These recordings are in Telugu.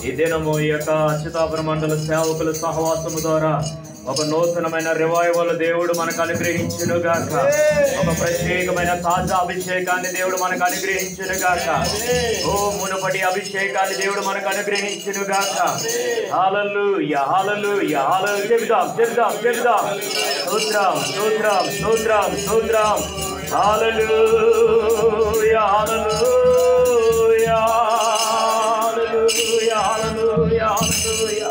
ఈ దినము ఈ యొక్క అచ్యుతాపుర మండల సేవకుల సహవాసము ద్వారా ఒక నూతనమైన రివైవల్ దేవుడు మనకు అనుగ్రహించును గాక. ఒక ప్రత్యేకమైన తాజా అభిషేకాన్ని దేవుడు మనకు అనుగ్రహించును గాక. ఓ మునుపటి అభిషేకాన్ని దేవుడు మనకు అనుగ్రహించును గాక. హల్లెలూయా హల్లెలూయా హల్లెలూయా. చెబుదాం చెబుదాం చెబుదాం. స్తోత్రం స్తోత్రం స్తోత్రం స్తోత్రం. హల్లెలూయా హల్లెలూయా హల్లెలూయా హల్లెలూయా హల్లెలూయా.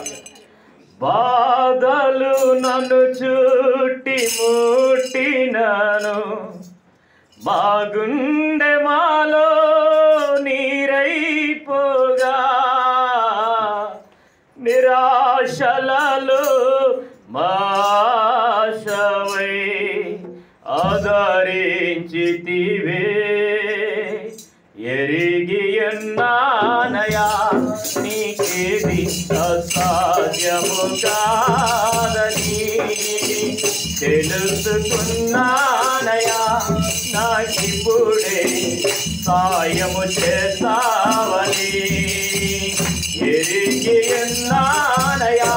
బాధలు నన్ను చుట్టి ముట్టినను, మా గుండె మాలో నీరైపోగా, నిరాశలలో మాశవై ఆదరించితివే. ఎరిగి ఉన్నానయా నీకేది అసాధ్యము కాదని, తెలుసుకున్నానయా నాకిప్పుడే సాయము చేస్తావని. ఎరిగి ఉన్నానయా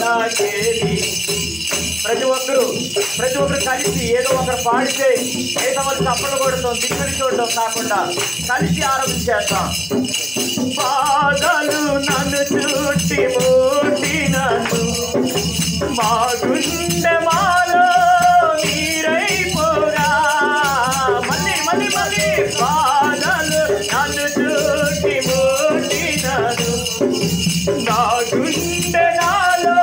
నాకేది. ప్రతి ఒక్కరు కలిసి ఏదో ఒకరు పాడితే ఏదో ఒకరు చప్పలు కొడతాం, దిక్కుని చూడటం కాకుండా కలిసి ఆరంభించేస్తాం. బాధలు నన్ను చుట్టి ముట్టినను, మా గుండె మాలో నీరైపోగా, మళ్ళీ మళ్ళీ మళ్ళీ. బాధలు నన్ను చుట్టి ముట్టినను, నా గుండె నాలో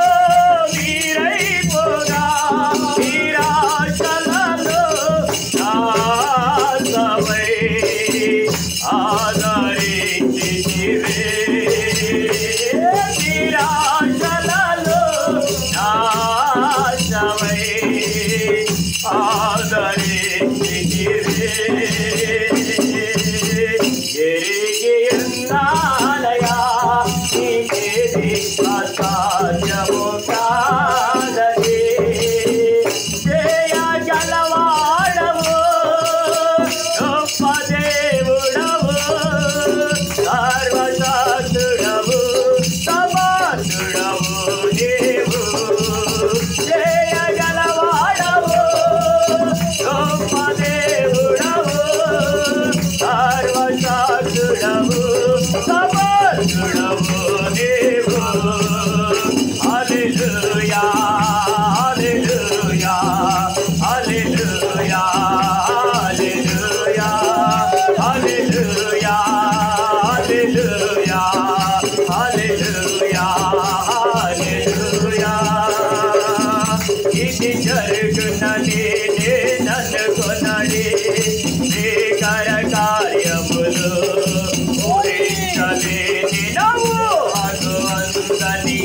నీరైపోగా, నిరాశలలో నాశవై ఆదరించితివే. నిరాశలలో నాశవై ఆదరించితివే. ఎరిగి ఉన్నానయా నీకేది అసాధ్యము కాదని. జయగలవాడవు గొప్ప దేవుడవు, సర్వశక్తుడవు సమర్థుడవు నీవు. జయగలవాడవు గొప్ప దేవుడవు, సర్వశక్తుడవు సమర్థుడవు నీవు. హల్లెలూయా hallelujah hallelujah hallelujah hallelujah hallelujah హల్లెలూయా. ఇది జరుగునని నేననుకొనని భీకర కార్యములు ఊహించలేని నవ్వు అనుందని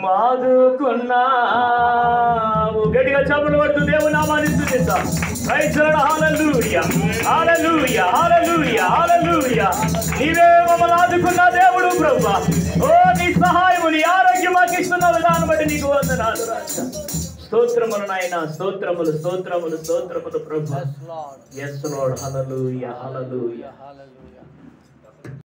ఆదుకున్నావు. గట్టిగా చప్పట్లు కొడుతూ దేవుని నామాన్ని స్తుతిద్దాం. Praise the lord. Hallelujah hallelujah hallelujah hallelujah. నీవే మమ్మల్ని ఆదుకున్న దేవుడు ప్రభువా. ఓ నీ సహాయము నీ ఆరోగ్యం మాకు ఇస్తున్న విధానం బట్టి నీకు వందనాలు రాజా. స్తోత్రములు నాయన, స్తోత్రములు స్తోత్రములు స్తోత్రములు ప్రభు. yes lord hallelujah hallelujah.